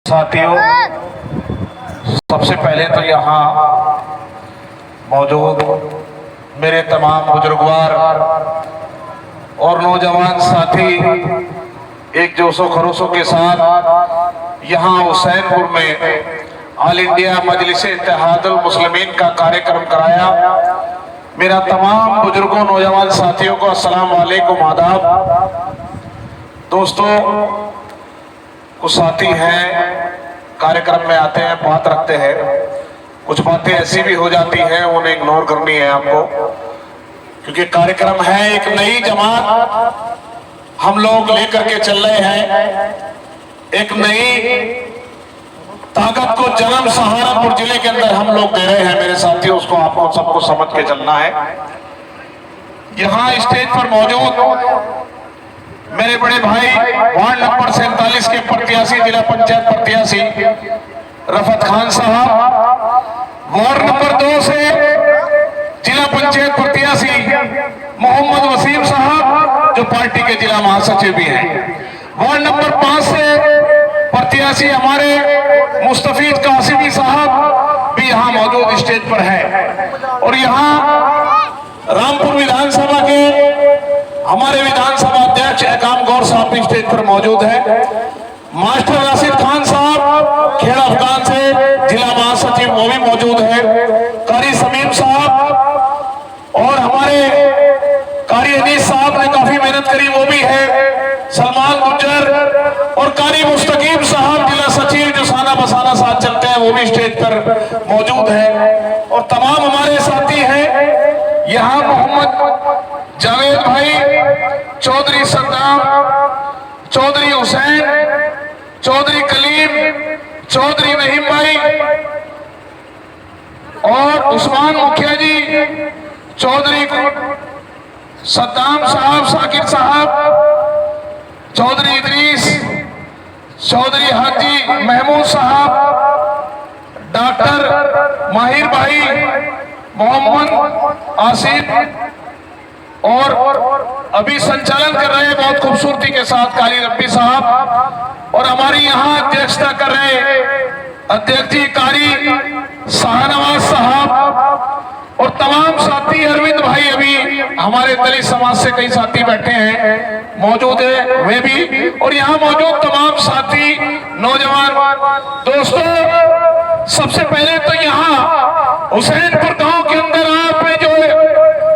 साथियों, सबसे पहले तो यहाँ मौजूद मेरे तमाम बुजुर्गवार और नौजवान साथी एक जोशो खरोशों के साथ यहाँ हुसैनपुर में ऑल इंडिया मजलिस इत्तेहादुल मुस्लिमीन का कार्यक्रम कराया। मेरा तमाम बुजुर्गों नौजवान साथियों को अस्सलाम वालेकुम आदाब। दोस्तों, कुछ साथी हैं कार्यक्रम में आते हैं, बात रखते हैं, कुछ बातें ऐसी भी हो जाती हैं, उन्हें इग्नोर करनी है आपको, क्योंकि कार्यक्रम है एक नई जमात हम लोग लेकर के चल रहे हैं। एक नई ताकत को जन्म सहारनपुर जिले के अंदर हम लोग दे रहे हैं मेरे साथियों, उसको आपको सबको समझ के चलना है। यहाँ स्टेज पर मौजूद मेरे बड़े भाई वार्ड नंबर 47 के प्रत्याशी, जिला पंचायत प्रत्याशी रफत खान साहब, वार्ड नंबर 2 से जिला पंचायत प्रत्याशी मोहम्मद वसीम साहब जो पार्टी के जिला महासचिव भी हैं, वार्ड नंबर 5 से प्रत्याशी हमारे मुस्तफीज कासिमी साहब भी यहाँ मौजूद स्टेज पर है। और यहाँ रामपुर विधानसभा के हमारे विधानसभा अध्यक्ष एकाम गौर साहब भी स्टेज पर मौजूद है। मास्टर राशिद खान साहब खेड़ा अफगान से जिला महासचिव वो भी मौजूद है। कारी समीम साहब और हमारे कारी अनीस साहब ने काफी मेहनत करी वो भी है। सलमान गुज्जर और कारी मुस्तकीम साहब जिला सचिव जो साना बसाना साथ चलते हैं वो भी स्टेज पर मौजूद है। और तमाम हमारे साथी हैं यहाँ मोहम्मद जावेद भाई, चौधरी सद्दाम, चौधरी हुसैन, चौधरी कलीम, चौधरी नहीम भाई और उस्मान मुखिया जी, चौधरी सद्दाम साहब, साकिर साहब, चौधरी इदरीस, चौधरी हाजी महमूद साहब, डॉक्टर माहिर भाई, मोहम्मद आसिफ और अभी संचालन कर रहे हैं बहुत खूबसूरती के साथ काली रब्बी साहब, और हमारी यहाँ अध्यक्षता कर रहे अध्यक्ष जी कारी शाहनवाज साहब और तमाम साथी अरविंद भाई, अभी हमारे दलित समाज से कई साथी बैठे हैं मौजूद है वे भी, और यहाँ मौजूद तमाम साथी नौजवान दोस्तों। सबसे पहले तो यहाँ हुसैनपुर गांव के अंदर आपने जो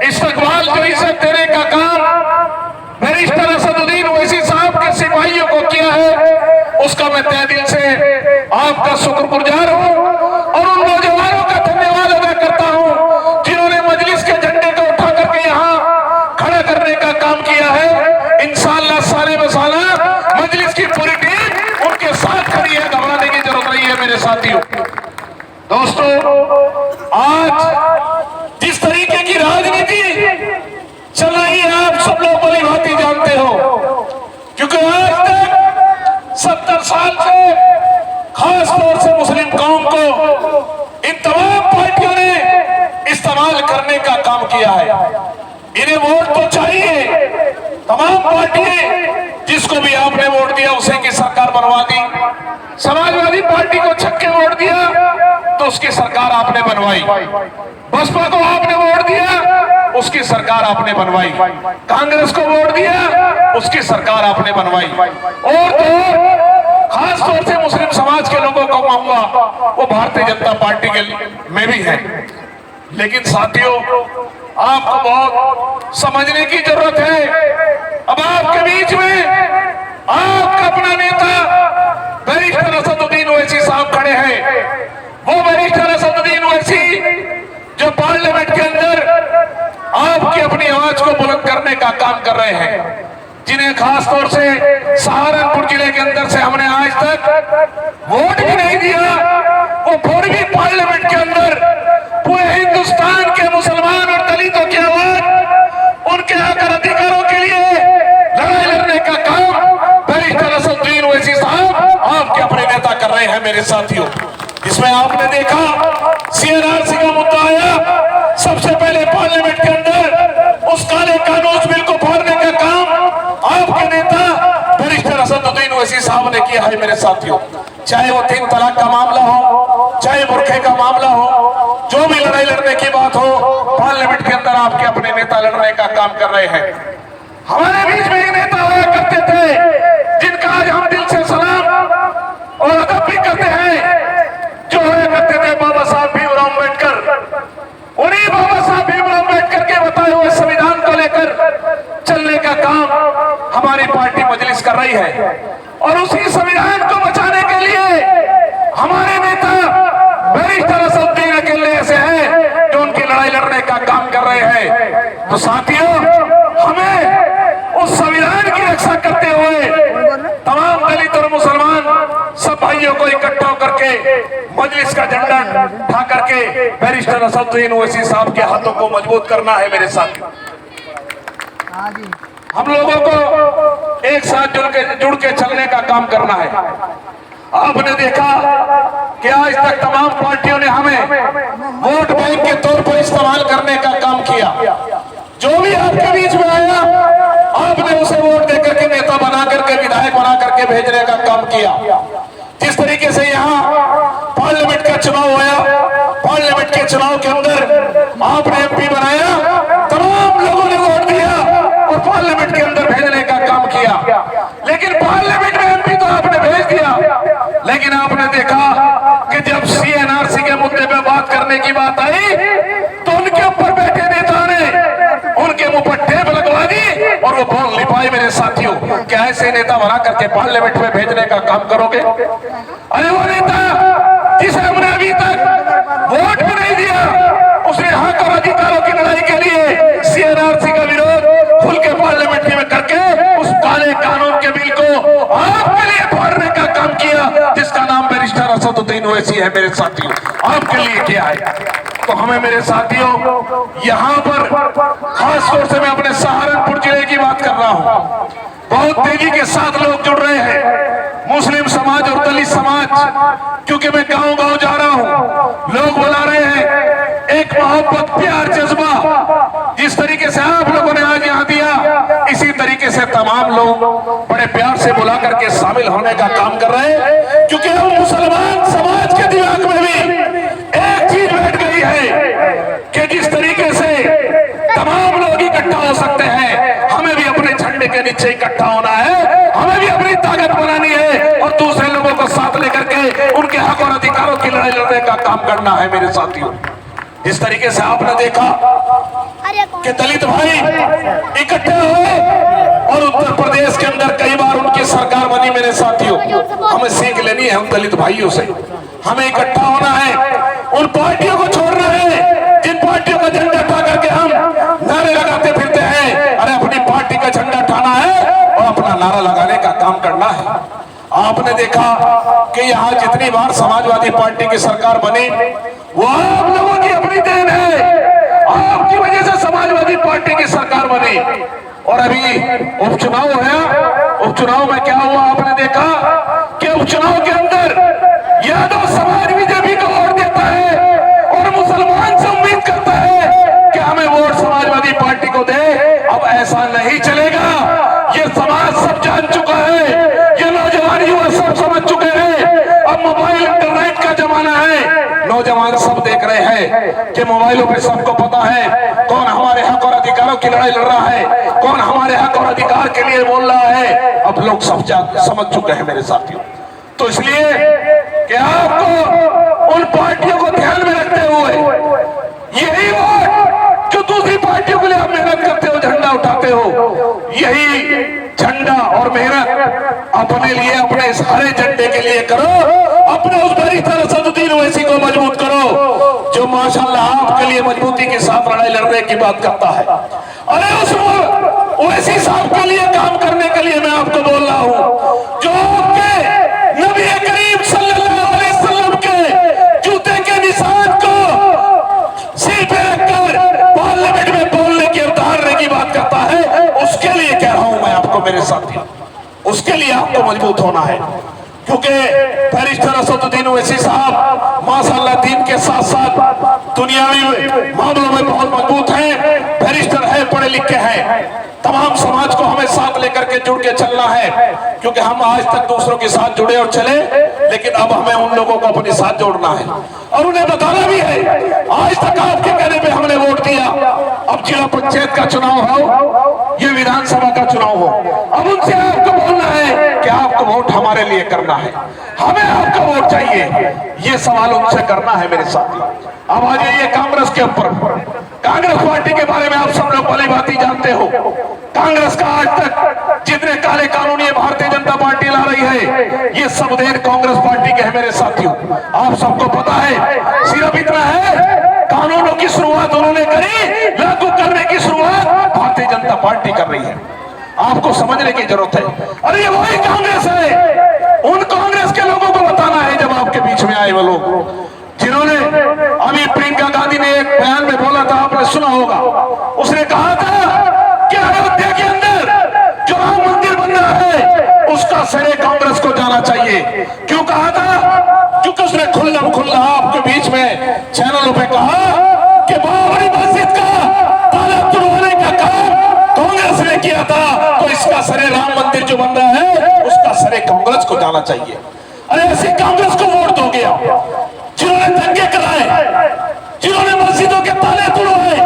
इस्तकबाल जो इज्जत देने का काम बैरिस्टर असदुद्दीन ओवैसी साहब के सिपाहियों को किया है, उसका मैं तहे दिल से आपका शुक्रगुजार हूं और उन नौजवानों का धन्यवाद अदा करता हूं जिन्होंने मजलिस के झंडे को उठा करके यहाँ खड़ा करने का काम किया है। इंशाअल्लाह साले बसाला मजलिस की पूरी टीम उनके साथ खड़ी है, घबराने की जरूरत नहीं है मेरे साथियों। दोस्तों, आज जिस तरीके की राजनीति चल रही है आप सब लोग भली भांति जानते हो, क्योंकि आज तक 70 साल से खास तौर से मुस्लिम कौम को इन तमाम पार्टियों ने इस्तेमाल करने का काम किया है। इन्हें वोट तो चाहिए, तमाम पार्टियां जिसको भी आपने वोट दिया उसे की सरकार बनवा दी। समाजवादी पार्टी को छक्के वोट दिया तो उसकी सरकार आपने बनवाई, बसपा को आपने वोट दिया उसकी सरकार आपने बनवाई, कांग्रेस को वोट दिया उसकी सरकार आपने बनवाई, और तो खास तौर से मुस्लिम समाज के लोगों को कहूंगा वो भारतीय जनता पार्टी के में भी है। लेकिन साथियों, आपको बहुत समझने की जरूरत है। अब आपके बीच में आपका अपना नेता बैरिस्टर असदुद्दीन ओवैसी साहब खड़े हैं। वो बैरिस्टर असदुद्दीन ओवैसी जो पार्लियामेंट के अंदर आपकी अपनी आवाज को बुलंद करने का काम कर रहे हैं, जिन्हें खास तौर से सहारनपुर जिले के अंदर से हमने आज तक वोट भी नहीं दिया, वो फिर भी पार्लियामेंट के अंदर पूरे हिंदुस्तान के मुसलमान और दलितों की आवाज उनके हक अधिकारों के लिए लड़ाई लड़ने का काम बैरिस्टर असदुद्दीन ओवैसी साहब आपके अपने नेता कर रहे हैं मेरे साथियों। इसमें आपने देखा CRRC का मुद्दा आया, सबसे पहले पार्लियामेंट के अंदर उस काले कानून बिल को फाड़ने का काम आपके नेता बैरिस्टर असदुद्दीन ओवैसी साहब ने किया है मेरे साथियों। चाहे वो 3 तलाक का मामला हो, चाहे बुरखे का मामला हो, जो भी लड़ाई लड़ने की बात हो, पार्लियामेंट के अंदर आपके अपने नेता लड़ने का काम कर रहे हैं। हमारे बीच में एक नेता हुआ करते थे जिनका आज हम दिल से सलाम और अदब भी करते हैं, जो हुआ करते थे बाबा साहब भीमराव अम्बेडकर। उन्हीं बाबा साहब भीमराव अम्बेडकर के बताए हुए संविधान को लेकर चलने का काम हमारी पार्टी मजलिस कर रही है, और उसी संविधान को बचाने के लिए हमारे नेता बैरिस्टर असदुद्दीन अकेले ऐसे हैं जो उनकी लड़ाई लड़ने का काम कर रहे हैं। तो साथियों, हमें उस संविधान की रक्षा करते हुए तमाम दलित और मुसलमान सब भाइयों को इकट्ठा करके मजलिस का झंडा उठा करके बैरिस्टर असदुद्दीन ओवैसी साहब के हाथों को मजबूत करना है मेरे साथियों। हम लोगों को एक साथ जुड़ के चलने का काम करना है। आपने देखा कि आज तक तमाम पार्टियों ने हमें वोट बैंक के तौर पर इस्तेमाल करने का काम किया। जो भी आपके बीच में आया, आपने उसे वोट देकर के नेता बना करके, विधायक बना करके भेजने का काम किया। जिस तरीके से यहाँ पार्लियामेंट का चुनाव हुआ, पार्लियामेंट के चुनाव के अंदर आपने एमपी बनाया, तमाम लोगों ने वोट दिया और पार्लियामेंट के अंदर भेजने का काम किया। लेकिन पार्लियामेंट में एमपी तो आपने भेज दिया, लेकिन आपने देखा कि जब सीएनआरसी के मुद्दे पे बात करने की बात आई तो उनके ऊपर बैठे नेता ने उनके मुंह पर टेप लगवा दी और वो बोल नहीं पाए मेरे साथियों। क्या ऐसे नेता बना करके पार्लियामेंट में भेजने का काम करोगे? अरे वो नेता जिसे हमने अभी तक वोट भी नहीं दिया, उसने हक और अधिकारों की लड़ाई के लिए सीएनआरसी का विरोध खुल के पार्लियामेंट में करके उस काले कानून के बिल को आपके लिए फाड़ने का काम किया, जिसका नाम बैरिस्टर असदुद्दीन ओवैसी है मेरे साथियों। आपके लिए किया है। तो हमें मेरे साथियों, यहाँ पर खास तौर से मैं अपने सहारनपुर जिले की बात कर रहा हूँ। बहुत तेजी के साथ लोग जुड़ रहे हैं, मुस्लिम समाज और दलित समाज, क्योंकि मैं गांव-गांव जा रहा हूँ। लोग बुला रहे हैं एक मोहब्बत, प्यार, जज्बा। जिस तरीके से आप लोगों ने आज यहाँ दिया, इसी तरीके से तमाम लोग बड़े प्यार से बुला करके शामिल होने का काम कर रहे हैं, क्योंकि हम मुसलमान समाज के दिमाग में भी एक चीज बैठ गई है कि जिस तरीके से तमाम लोग इकट्ठा हो सकते हैं, हमें भी अपने झंडे के नीचे इकट्ठा होना है, हमें भी अपनी ताकत बनानी है और दूसरे लोगों को साथ लेकर के उनके हक और अधिकारों की लड़ाई लड़ने का काम करना है मेरे साथियों। जिस तरीके से आपने देखा कि दलित भाई इकट्ठे हुए और उत्तर प्रदेश के अंदर कई बार उनकी सरकार बनी मेरे साथियों। हमें सीख लेनी है उन दलित भाइयों से, हमें इकट्ठा होना है, उन पार्टियों को छोड़ना है जिन पार्टियों का झंडा उठा करके हम नारे लगाते फिरते हैं। अरे अपनी पार्टी का झंडा उठाना है और अपना नारा लगाने का काम करना है। आपने देखा कि यहाँ जितनी बार समाजवादी पार्टी की सरकार बनी, वो आप लोगों की अपनी देन है। आपकी वजह से समाजवादी पार्टी की सरकार बनी। और अभी उपचुनाव है, उपचुनाव में क्या हुआ आपने देखा कि उपचुनाव के अंदर यादव समाज बीजेपी को वोट देता है और मुसलमान से उम्मीद करता है कि हमें वोट समाजवादी पार्टी को दे। अब ऐसा नहीं चलेगा, ये समाज सब जान चुका है, ये नौजवान युवा सब समझ चुके हैं। अब मोबाइल इंटरनेट का जमाना है, नौजवान सब देख रहे हैं कि मोबाइलों पे सबको पता है कौन हमारे हक और अधिकारों की लड़ाई लड़ रहा है, कौन हमारे हक और अधिकार के लिए बोल रहा है। अब लोग सब समझ चुके हैं मेरे साथियों। तो इसलिए कि आपको उन पार्टियों को ध्यान में रखते हुए यही वोट जो दूसरी पार्टियों के लिए आप मेहनत करते हो, झंडा उठाते हो, यही झंडा और मेहनत अपने लिए, अपने इस हरे झंडे के लिए करो। अपने उस बैरिस्टर असदुद्दीन ओवैसी को मजबूत करो जो माशाल्लाह आपके लिए मजबूती के साथ लड़ाई लड़ने की बात करता है। अरे उस ओवैसी साहब के लिए काम करने के लिए मैं आपको बोल रहा हूँ, जो नबी करीम सल्लल्लाहु अलैहि वसल्लम के जूते के निशान को सिर पे रखकर पार्लियामेंट में बोलने की, उतारने की बात करता है, उसके लिए कह रहा हूं मैं आपको मेरे साथी, उसके लिए आपको मजबूत होना है। क्योंकि बैरिस्टर असदुद्दीन ओवैसी साहब माशाल्लाह दीन के साथ साथ दुनियावी मामलों में बहुत मजबूत हैं, बैरिस्टर है, पढ़े लिखे हैं। तमाम समाज को हमें साथ लेकर के जुड़ के चलना है। क्योंकि हम आज तक दूसरों के साथ जुड़े और चले, लेकिन अब हमें उन लोगों को अपने साथ जोड़ना है और उन्हें बताना भी है। आज तक आपके कहने पे हमने वोट दिया, अब जिला पंचायत का चुनाव हो, ये विधानसभा का चुनाव हो, अब उनसे आपको बोलना है कि आपको वोट हमारे लिए करना है, हमें आपका वोट चाहिए, ये सवाल उनसे करना है मेरे साथी। अब आ जाइए कांग्रेस के ऊपर। कांग्रेस पार्टी के बारे में आप सब लोग भली भांति जानते हो। कांग्रेस का आज तक जितने काले कानून ये भारतीय जनता पार्टी ला रही है, ये सब देन कांग्रेस पार्टी के है मेरे साथियों। आप सबको पता है, सिर्फ इतना है, कानूनों की शुरुआत उन्होंने करी, लागू करने की शुरुआत भारतीय जनता पार्टी कर रही है। आपको समझने की जरूरत है। अरे ये वही कांग्रेस है, उन कांग्रेस के लोगों को बताना है, जब आपके बीच में आए वो लोग जिन्होंने अभी प्रियंका गांधी ने एक बयान में बोला था, आपने सुना होगा, उसने कहा था कि अयोध्या के अंदर जो राम मंदिर बन रहा है उसका श्रेय कांग्रेस को जाना चाहिए। क्यों कहा था? क्योंकि उसने खुल्लम खुल्ला आपके बीच में चैनलों पे कहा कि बाबरी मस्जिद का ताला तोड़ने का काम कांग्रेस ने किया था, तो इसका श्रेय राम मंदिर जो बन रहा है उसका श्रेय कांग्रेस को जाना चाहिए। अरे ऐसी कांग्रेस को वोट दोगे आप, जिन्होंने दंगे कराए, जिन्होंने मस्जिदों के ताले तोड़वाए,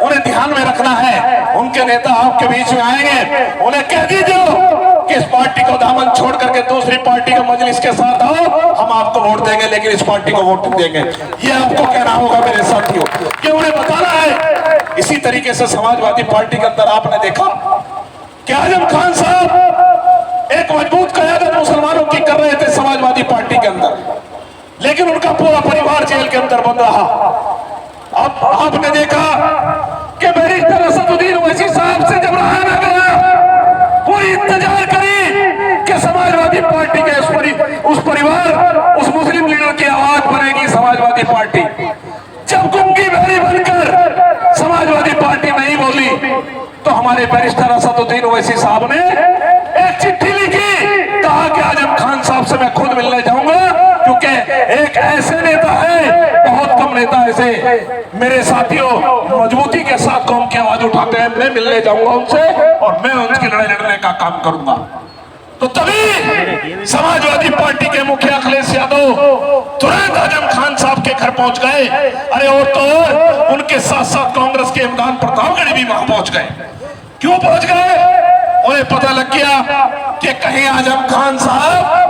उन्हें ध्यान में रखना है। उनके नेता आपके बीच में आएंगे, उन्हें कह दीजिए कि इस पार्टी को दामन छोड़ करके दूसरी पार्टी का मजलिस के साथ आओ, हम आपको वोट देंगे, लेकिन इस पार्टी को वोट देंगे। ये आपको कहना होगा मेरे साथियों, कि उन्हें बताना है। इसी तरीके से समाजवादी पार्टी के अंदर आपने देखा कि आजम खान साहब एक मजबूत क़यादत मुसलमानों की कर रहे थे समाजवादी पार्टी के अंदर, लेकिन उनका पूरा परिवार जेल के अंदर बंद रहा। अब आपने देखा कि बैरिस्टर असदुद्दीन ओवैसी साहब से जब रहा ना गया, पूरी इंतजार करी कि समाजवादी पार्टी के उस परिवार, उस मुस्लिम लीडर की आवाज बनेगी समाजवादी पार्टी। जब गुंगी बहरी बनकर समाजवादी पार्टी नहीं बोली, तो हमारे बैरिस्टर असदुद्दीन ओवैसी साहब ने एक चिट्ठी लिखी, कहा कि आजम खान साहब से मैं खुद मिलने जाऊंगा, क्योंकि एक ऐसे नेता है, बहुत कम नेता ऐसे मेरे साथियों मजबूती के साथ कौम की आवाज उठाते हैं। मैं मिलने जाऊंगा उनसे और मैं उनकी लड़ाई लड़ने का काम करूंगा। तो तभी समाजवादी पार्टी के मुखिया अखिलेश यादव तुरंत आजम खान साहब के घर पहुंच गए। अरे और तो और उनके साथ साथ कांग्रेस के इमरान प्रतापगढ़ी भी वहां पहुंच गए। क्यों पहुंच गए? उन्हें पता लग गया कि कहीं आजम खान साहब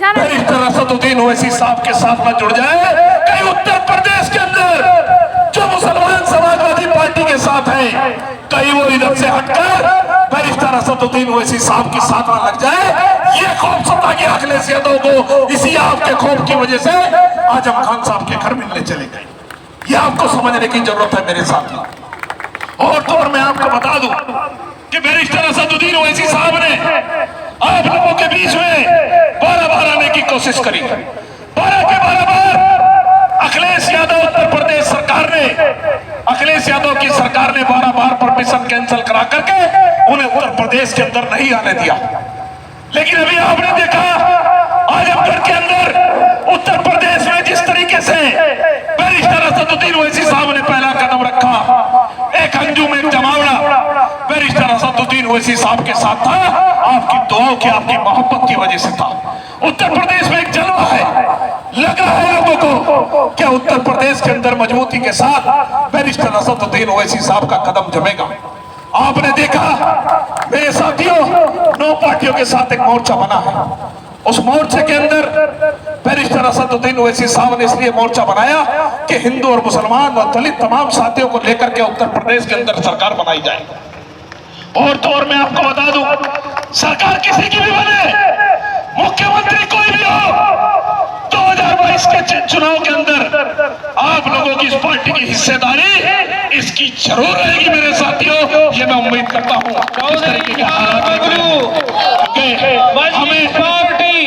बैरिस्टर असदुद्दीन ओवैसी साहब के साथ न जुड़ जाए, कहीं उत्तर प्रदेश के अंदर जो मुसलमान समाजवादी पार्टी के साथ है, कहीं वो इधर से हटकर बैरिस्टर असदुद्दीन ओवैसी साहब के साथ न लग जाए। ये खौफ सता गया अखिलेश यादव को, इसी आपके खौफ की वजह से आजम खान साहब के घर मिलने चले गए। ये आपको समझने की जरूरत है मेरे साथ। और तो और मैं आपको बता दूं कि बैरिस्टर असदुद्दीन ओवैसी साहब ने आप लोगों के बीच में 12 बार आने की कोशिश करी, 12 के 12 बार अखिलेश यादव उत्तर प्रदेश सरकार ने, अखिलेश यादव की सरकार ने 12 बार परमिशन कैंसिल करा करके उन्हें उत्तर प्रदेश के अंदर नहीं आने दिया। लेकिन अभी आपने देखा आजमगढ़ के अंदर उत्तर प्रदेश में जिस तरीके से बैरिस्टर असदुद्दीन ओवैसी साहब ने पहला कदम रखा, एक अंजुम एक जमावड़ा बैरिस्टर असदुद्दीन ओवैसी साहब के साथ था, आपकी दुआओं की, आपकी मोहब्बत की वजह से था। उत्तर प्रदेश में एक जलवा है, लगा है लोगों को क्या उत्तर प्रदेश के अंदर मजबूती के साथ बैरिस्टर असदुद्दीन ओवैसी साहब का कदम जमेगा। आपने देखा मेरे साथियों, 9 पार्टियों के साथ एक मोर्चा बना है। उस मोर्चे के अंदर बैरिस्टर असदुद्दीन ओवैसी साहब ने इसलिए मोर्चा बनाया कि हिंदू और मुसलमान और दलित तमाम साथियों को लेकर के उत्तर प्रदेश के अंदर सरकार बनाई जाए। और तो और मैं आपको बता दूं, सरकार किसी की भी बने, मुख्यमंत्री कोई भी हो, 2022 के चुनाव के अंदर आप लोगों की इस पार्टी की हिस्सेदारी इसकी जरूर रहेगी मेरे साथियों। ये मैं उम्मीद करता हूँ इस तरीके के हालात हमें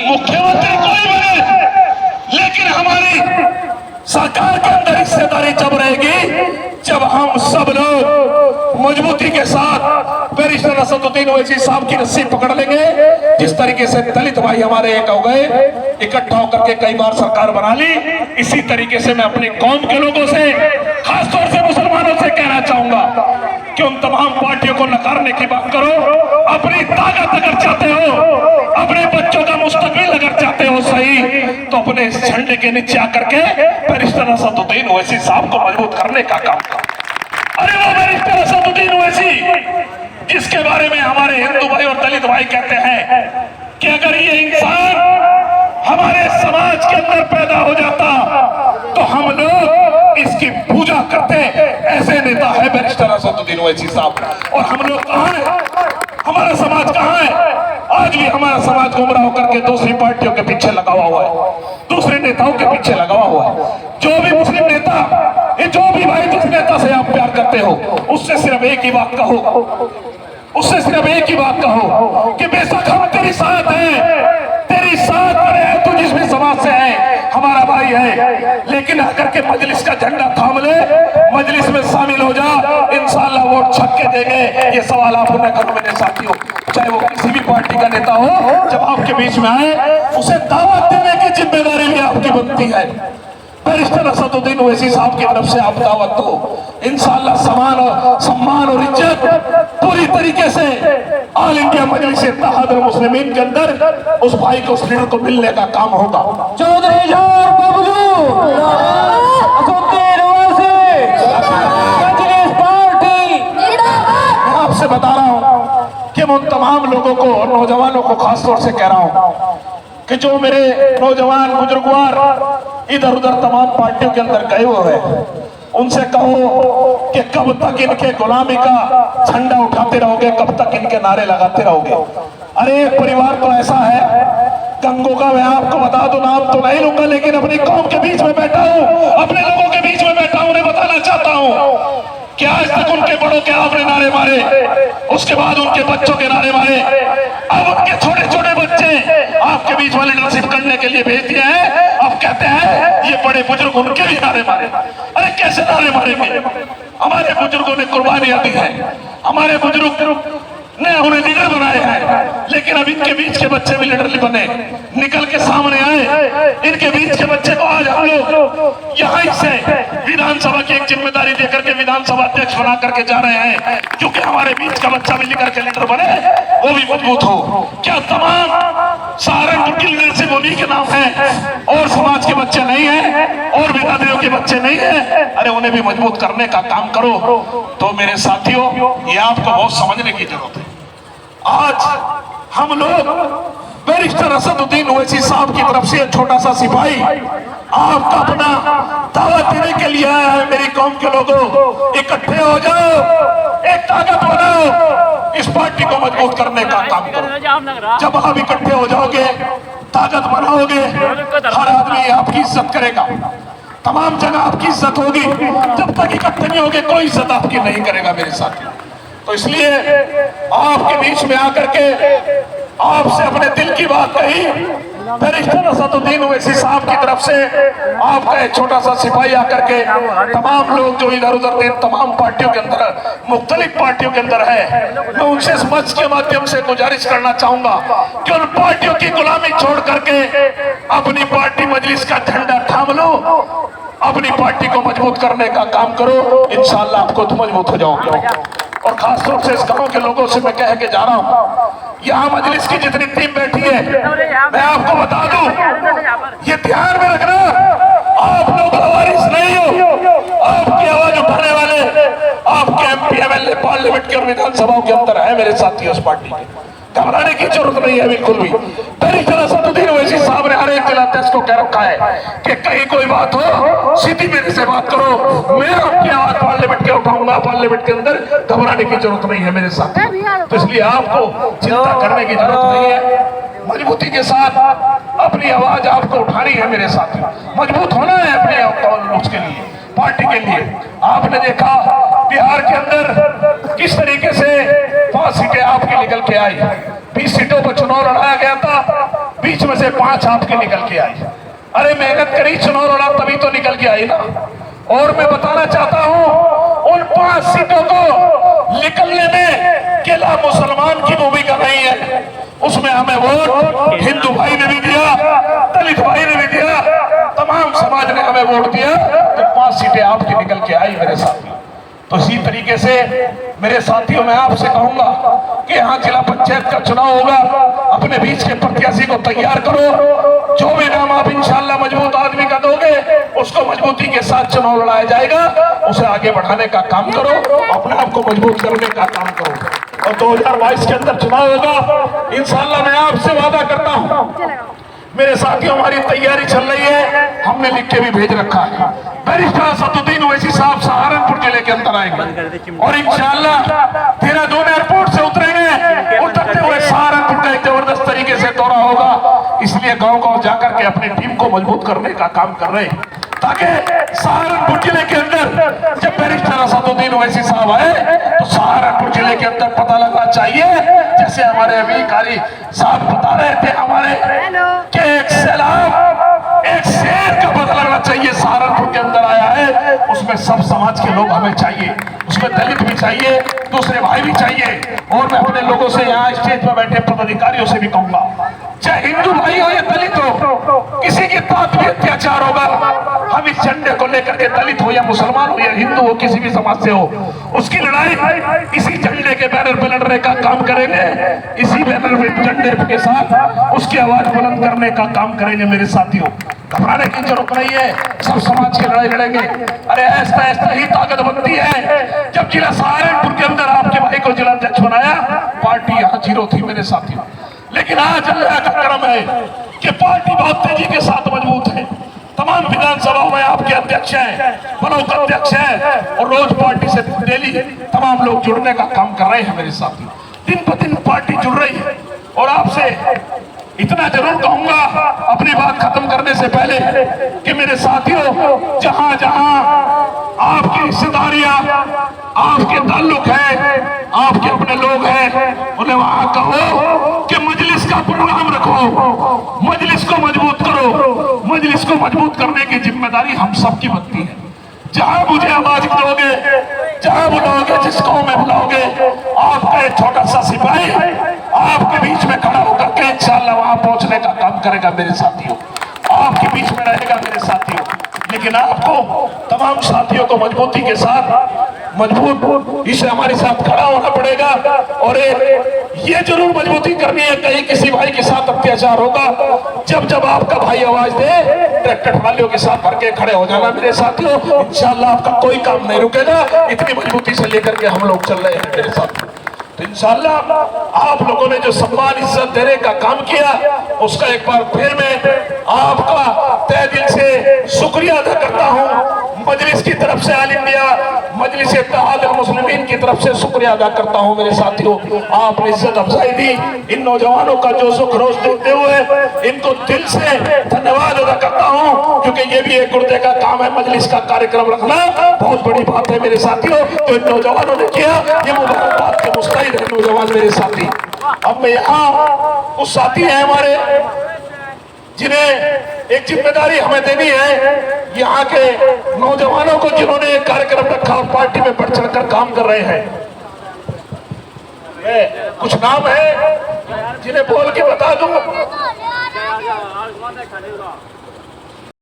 मुख्यमंत्री कोई बने, लेकिन हमारी सरकार के अंदर हिस्सेदारी जब रहेगी जब हम सब लोग मजबूती के साथ बैरिस्टर असदुद्दीन ओवैसी साहब की रस्सी पकड़ लेंगे। जिस तरीके से दलित भाई हमारे एक हो गए, इकट्ठा होकर के कई बार सरकार बना ली, इसी तरीके से मैं अपनी कौम के लोगों से, खासतौर से मुसलमानों से कहना चाहूंगा कि उन तमाम पार्टियों को नकारने की बात करो। अपनी ताकत अगर चाहते हो मुस्तकबिल अगर चाहते हो सही तो अपने इस झंडे के नीचे आकर के बैरिस्टर असदुद्दीन ओवैसी साहब को मजबूत करने का काम करो। अरे वो बैरिस्टर असदुद्दीन ओवैसी जिसके बारे में हमारे हिंदू भाई और दलित भाई कहते हैं कि अगर ये इंसान हमारे समाज के अंदर पैदा हो जाता तो हम लोग इसकी पूजा करते। ऐसे नेता है बैरिस्टर असदुद्दीन ओवैसी साहब। और हम लोग कहाँ हैं? हमारा समाज कहाँ है? आज भी हमारा समाज गुमराह होकर के दूसरी पार्टियों के पीछे लगा हुआ है, दूसरे नेताओं के पीछे लगा हुआ है। जो भी मुस्लिम नेता, ये जो भी भाई जिस नेता से आप प्यार करते हो, उससे सिर्फ एक ही बात कहो, उससे सिर्फ एक ही बात कहो कि बेशक हम तेरी साथ हैं, तेरी साथ खड़े हैं, तू जिस भी समाज से है हमारा भाई है, लेकिन आकर के मजलिस का झंडा थाम ले, मजलिस में शामिल हो जा, इंशाअल्लाह वोट छक के देंगे। ये सवाल आप उन्हें करो मेरे साथियों, चाहे वो किसी भी पार्टी का नेता हो, जब आपके बीच में आए उसे दावत देने की जिम्मेदारी भी आपकी बनती है। बैरिस्टर असदुद्दीन ओवैसी साहब की तरफ से आप दावत दो, इंशाअल्लाह सम्मान और इज्जत पूरी तरीके से ऑल इंडिया मजलिस इत्तेहाद मुस्लिमीन के अंदर उस भाई को, उस लीडर को मिलने का काम होगा। चौधरी बबलू असदुद्दीन ओवैसी मजलिस पार्टी। मैं आपसे बता रहा हूँ कि मैं उन तमाम लोगों को, नौजवानों को खास तौर से कह रहा हूँ कि जो मेरे नौजवान बुजुर्गवार इधर उधर तमाम पार्टियों के अंदर गए हुए हैं, उनसे कहो कि कब तक इनके गुलामी का झंडा उठाते रहोगे, कब तक इनके नारे लगाते रहोगे। अरे एक परिवार तो ऐसा है गंगों का, मैं आपको बता दूं, नाम तो नहीं लूंगा, लेकिन अपनी कौम के बीच में बैठा हूं, अपने लोगों के बीच में बैठा हूं, उन्हें बताना चाहता हूं कि आज तक उनके बड़ों के आपने नारे मारे, उसके बाद उनके बच्चों के नारे मारे, अब उनके छोटे छोटे बच्चे आपके बीच में लीडरशिप करने के लिए भेज दिए हैं। अब कहते हैं ये बड़े बुजुर्ग उनके भी नारे मारे। अरे कैसे नारे मारेंगे? हमारे बुजुर्गों ने कुर्बानियां दी है, हमारे बुजुर्ग ने उन्हें लीडर बनाए हैं, लेकिन अब इनके बीच के बच्चे भी लीडर बने, निकल के सामने आए। इनके बीच के बच्चे को आज हम लोग यहाँ से विधानसभा की एक जिम्मेदारी देकर के विधानसभा अध्यक्ष बना करके जा रहे हैं, क्योंकि हमारे बीच का बच्चा भी लेकर के लीडर बने, वो भी मजबूत हो। क्या तमाम सहारनपुर की लीडरशिप उन्हीं के नाम है और समाज के बच्चे नहीं है और बिरादरियों के बच्चे नहीं है? अरे उन्हें भी मजबूत करने का काम करो। तो मेरे साथियों, ये आपको बहुत समझने की जरूरत है। आज हम लोग बैरिस्टर असदुद्दीन ओवैसी साहब की तरफ से छोटा सा सिपाही आपका अपना दावत देने के लिए आया है। मेरी कौम के लोगों, इकट्ठे हो जाओ, एक ताकत बनाओ, इस पार्टी को मजबूत करने का काम करो। जब आप इकट्ठे हो जाओगे, ताकत बनाओगे, हर आदमी आपकी इज्जत करेगा, तमाम जगह आपकी इज्जत होगी। जब तक इकट्ठे नहीं होगे, कोई इज्जत आपकी नहीं करेगा मेरे साथ। तो इसलिए आपके बीच में आकर के आपसे अपने दिल की बात कही। बैरिस्टर असदुद्दीन ओवैसी साहब की तरफ से आपका एक छोटा सा सिपाही आकर के तमाम लोग जो इधर उधर तमाम पार्टियों के अंदर, मुख्तलिफ पार्टियों के अंदर है, मैं उनसे इस मंच के माध्यम से गुजारिश करना चाहूंगा कि उन पार्टियों की गुलामी छोड़ करके अपनी पार्टी मजलिस का झंडा थाम लो, अपनी पार्टी को मजबूत करने का काम करो, इंशाअल्लाह आपको तो मजबूत हो जाओगे। और खासतौर से इस गांव के लोगों से मैं कह के जा रहा हूँ, यहाँ मजलिस की जितनी टीम बैठी है, मैं आपको बता दूं, ये ध्यान में रखना, आप लोग लावारिस नहीं हो, आपकी आवाज उठाने वाले आपके एमपी एमएलए पार्लियामेंट के और विधानसभाओं के अंदर है मेरे साथी। उस पार्टी के घबराने की जरूरत नहीं है बिल्कुल भी। बैरिस्टर असदुद्दीन ओवैसी साहब ने हर एक जिलाध्यक्ष को कह रखा है कि कहीं कोई बात हो सीधी मेरे से बात करो, मैं आपकी आवाज पार्लियामेंट के उठाऊंगा, पार्लियामेंट के अंदर घबराने की जरूरत नहीं है मेरे साथ। तो इसलिए आपको चिंता करने की जरूरत नहीं है, मजबूती के साथ अपनी आवाज आपको उठानी है मेरे साथ, मजबूत होना है अपने उसके लिए, पार्टी के लिए। आपने देखा बिहार के अंदर किस तरीके से 5 सीटें आपकी निकल के आई, 20 सीटों पर चुनाव लड़ाया गया था, बीच में से 5 आपकी निकल के आई। अरे मेहनत करी, चुनाव लड़ा तभी तो निकल के आई ना। और मैं बताना चाहता हूं, उन 5 सीटों को निकलने में केवल मुसलमान की भूमिका नहीं है, उसमें हमें वोट हिंदू भाई ने भी दिया, दलित भाई ने भी दिया, तमाम समाज ने हमें वोट दिया, तो 5 सीटें आपकी निकल के आई मेरे साथ। तो इसी तरीके से मेरे साथियों मैं आपसे कहूंगा कि यहाँ जिला पंचायत का चुनाव होगा, अपने बीच के प्रत्याशी को तैयार करो। जो भी नाम आप इंशाल्लाह मजबूत आदमी का दोगे उसको मजबूती के साथ चुनाव लड़ाया जाएगा, उसे आगे बढ़ाने का काम करो, अपने आप को मजबूत करने का काम करो। और 2022 के अंदर चुनाव होगा इंशाल्लाह। मैं आपसे वादा करता हूँ मेरे साथियों, हमारी तैयारी चल रही है, हमने लिख के भी भेज रखा है। बैरिस्टर असदुद्दीन ओवैसी साहब सहारनपुर जिले के अंदर आएंगे और इंशाल्लाह देहरादून एयरपोर्ट से उतरेंगे, उतरते हुए सहारनपुर का एक जबरदस्त तरीके से दौरा होगा। इसलिए गांव-गांव जाकर के अपनी टीम को मजबूत करने का काम कर रहे हैं, ताकि सहारनपुर जिले के अंदर जब बैरिस्टर असदुद्दीन ओवैसी साहब आए तो सहारनपुर जिले के अंदर पता लगना चाहिए, जैसे हमारे अभी कारी साहब बता रहे थे हमारे कि एक सैलाब, एक शेर का पता लगना चाहिए सहारनपुर के अंदर आया है। उसमें सब समाज के लोग हमें चाहिए, उसमें दलित भी चाहिए, दूसरे भाई भी चाहिए। और मैं अपने लोगों से यहाँ स्टेज पर बैठे पदाधिकारियों से भी कहूंगा, चाहे हिंदू भाई हो या दलित हो, किसी के साथ भी अत्याचार होगा, हम इस झंडे को लेकर के दलित हो या मुसलमान हो या हिंदू हो, किसी भी समाज से हो, उसकी लड़ाई इसी झंडे के बैनर पर लड़ने का काम करेंगे, इसी बैनर पे झंडे के साथ उसकी आवाज बुलंद करने का काम करेंगे। मेरे साथियों, घबराने की जरूरत नहीं है, सब समाज की लड़ाई लड़ेंगे। अरे ऐसा ऐसा ही ताकत बनती है। जब जिला सहारनपुर के अंदर आपके भाई को जिला अध्यक्ष बनाया, पार्टी यहाँ 0 थी मेरे साथियों, लेकिन आज अल्लाह का करम है कि पार्टी बहुत तेजी के साथ मजबूत है। तमाम विधानसभाओं में आपके अध्यक्ष हैं, ब्लॉक अध्यक्ष हैं, और रोज पार्टी से डेली तमाम लोग जुड़ने का काम कर रहे हैं। मेरे साथी, दिन ब दिन पार्टी जुड़ रही है। और आपसे इतना जरूर कहूंगा अपनी बात खत्म करने से पहले कि मेरे साथियों, जहां जहां आपकी हिस्सेदारियां, आपके ताल्लुक है, आपके अपने लोग हैं, उन्हें वहां कहो कि मजलिस का प्रोग्राम रखो, मजलिस को मजबूत करो। मजलिस को मजबूत करने की जिम्मेदारी हम सबकी बनती है। जहां मुझे आवाज दोगे, जहां बुलाओगे, जिस गांव में बुलाओगे, आपका एक छोटा सा सिपाही आपके बीच में खड़ा होकर के इंशाल्लाह वहां पहुंचने का काम करेगा। मेरे साथियों, आपके बीच में रहेगा मेरे साथियों। लेकिन आपको तमाम साथियों को मजबूती के साथ मजबूत इसे हमारे साथ खड़ा होना पड़ेगा। और ये जरूर मजबूती करनी है, कहीं किसी भाई के साथ अत्याचार होगा, जब जब आपका भाई आवाज दे, ट्रैक्टर ट्रालियों के साथ भर के खड़े हो जाना मेरे साथियों। इंशाल्लाह आपका कोई काम नहीं रुकेगा। इतनी मजबूती से लेकर के हम लोग चल रहे हैं मेरे साथ। तो इंशाल्लाह आप लोगों ने जो सम्मान इज्जत देने का काम किया, उसका एक बार फिर मैं आपका तहे दिल से शुक्रिया अदा करता हूं। मजलिस की तरफ से, ऑल इंडिया मजलिस इत्तेहाद मुस्लिमीन की तरफ से शुक्रिया अदा करता हूं। मेरे साथियों, आपने इज्जत अफजाई दी, इन नौजवानों का जोशो खरोश देखते हुए इनको दिल से धन्यवाद अदा करता हूं, क्योंकि ये भी एक गुर्दे का काम है। मजलिस का कार्यक्रम रखना बहुत बड़ी बात है मेरे साथियों। तो इन नौजवानों ने किया, ये मुबारकबाद के मुस्तहिक है नौजवान मेरे साथी। अब मैं यहाँ उस साथी है हमारे जिन्हें एक जिम्मेदारी हमें देनी है, यहाँ के नौजवानों को जिन्होंने एक कार्यक्रम रखा और पार्टी में बढ़ चढ़ कर काम कर रहे हैं। कुछ नाम है जिन्हें बोल के बता दूं।